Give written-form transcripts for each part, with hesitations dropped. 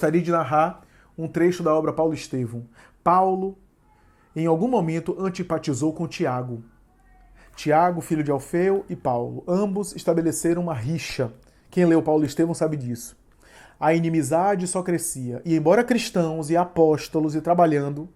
Gostaria de narrar um trecho da obra Paulo Estevão. Paulo, em algum momento, antipatizou com Tiago. Tiago, filho de Alfeu, e Paulo. Ambos estabeleceram uma rixa. Quem leu Paulo Estevão sabe disso. A inimizade só crescia. E embora cristãos e apóstolos e trabalhando,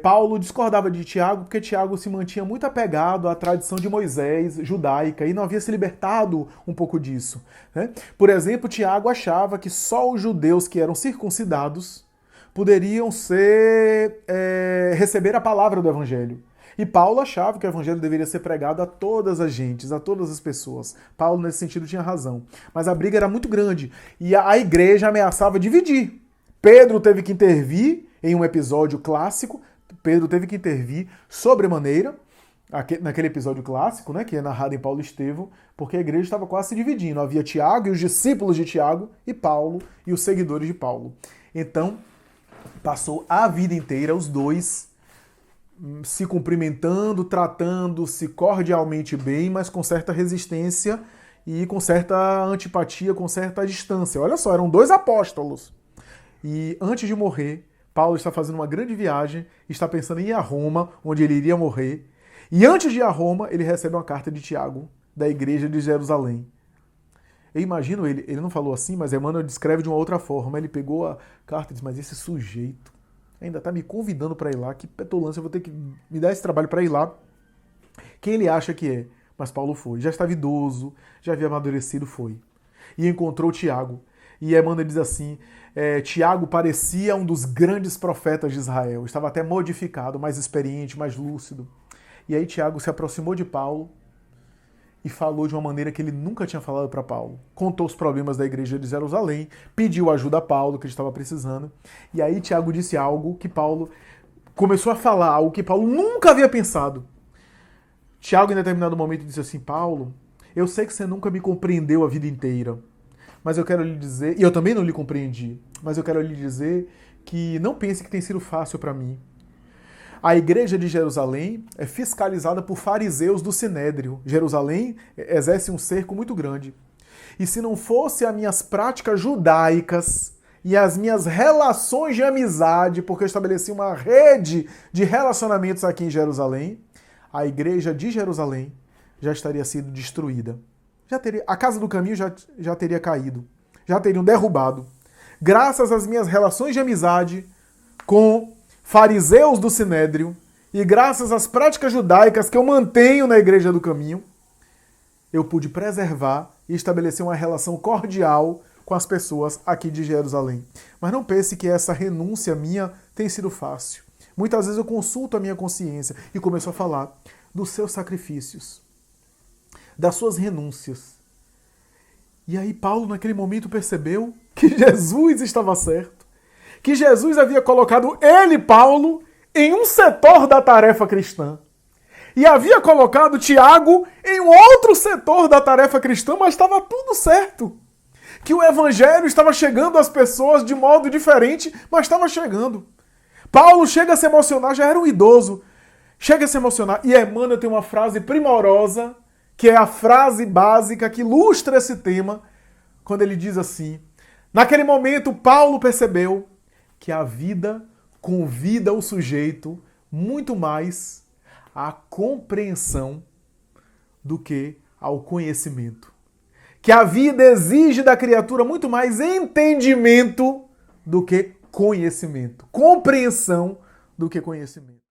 Paulo discordava de Tiago porque Tiago se mantinha muito apegado à tradição de Moisés, judaica, e não havia se libertado um pouco disso, né? Por exemplo, Tiago achava que só os judeus que eram circuncidados poderiam receber a palavra do evangelho. E Paulo achava que o evangelho deveria ser pregado a todas as gentes, a todas as pessoas. Paulo, nesse sentido, tinha razão. Mas a briga era muito grande e a igreja ameaçava dividir. Pedro teve que intervir em um episódio clássico. Pedro teve que intervir sobremaneira, naquele episódio clássico, né, que é narrado em Paulo Estevão, porque a igreja estava quase se dividindo. Havia Tiago e os discípulos de Tiago, e Paulo e os seguidores de Paulo. Então, passou a vida inteira os dois se cumprimentando, tratando-se cordialmente bem, mas com certa resistência e com certa antipatia, com certa distância. Olha só, eram dois apóstolos. E antes de morrer, Paulo está fazendo uma grande viagem, está pensando em ir a Roma, onde ele iria morrer. E antes de ir a Roma, ele recebe uma carta de Tiago, da igreja de Jerusalém. Eu imagino ele não falou assim, mas Emmanuel descreve de uma outra forma. Ele pegou a carta e disse, mas esse sujeito ainda está me convidando para ir lá, que petulância, eu vou ter que me dar esse trabalho para ir lá. Quem ele acha que é? Mas Paulo foi. Já estava idoso, já havia amadurecido, foi. E encontrou Tiago. E Emmanuel diz assim, Tiago parecia um dos grandes profetas de Israel, estava até modificado, mais experiente, mais lúcido. E aí Tiago se aproximou de Paulo e falou de uma maneira que ele nunca tinha falado para Paulo. Contou os problemas da igreja de Jerusalém, pediu ajuda a Paulo, que ele estava precisando. E aí Tiago disse algo que Paulo começou a falar, algo que Paulo nunca havia pensado. Tiago, em determinado momento, disse assim, Paulo, eu sei que você nunca me compreendeu a vida inteira, mas eu quero lhe dizer, e eu também não lhe compreendi, mas eu quero lhe dizer que não pense que tem sido fácil para mim. A igreja de Jerusalém é fiscalizada por fariseus do Sinédrio. Jerusalém exerce um cerco muito grande. E se não fosse as minhas práticas judaicas e as minhas relações de amizade, porque eu estabeleci uma rede de relacionamentos aqui em Jerusalém, a igreja de Jerusalém já estaria sido destruída. A casa do caminho já teria caído, já teriam derrubado. Graças às minhas relações de amizade com fariseus do Sinédrio e graças às práticas judaicas que eu mantenho na igreja do caminho, eu pude preservar e estabelecer uma relação cordial com as pessoas aqui de Jerusalém. Mas não pense que essa renúncia minha tem sido fácil. Muitas vezes eu consulto a minha consciência e começo a falar dos seus sacrifícios, das suas renúncias. E aí Paulo, naquele momento, percebeu que Jesus estava certo, que Jesus havia colocado ele, Paulo, em um setor da tarefa cristã. E havia colocado Tiago em um outro setor da tarefa cristã, mas estava tudo certo. Que o evangelho estava chegando às pessoas de modo diferente, mas estava chegando. Paulo chega a se emocionar, já era um idoso, chega a se emocionar. E Emmanuel tem uma frase primorosa, que é a frase básica que ilustra esse tema, quando ele diz assim, naquele momento Paulo percebeu que a vida convida o sujeito muito mais à compreensão do que ao conhecimento. Que a vida exige da criatura muito mais entendimento do que conhecimento. Compreensão do que conhecimento.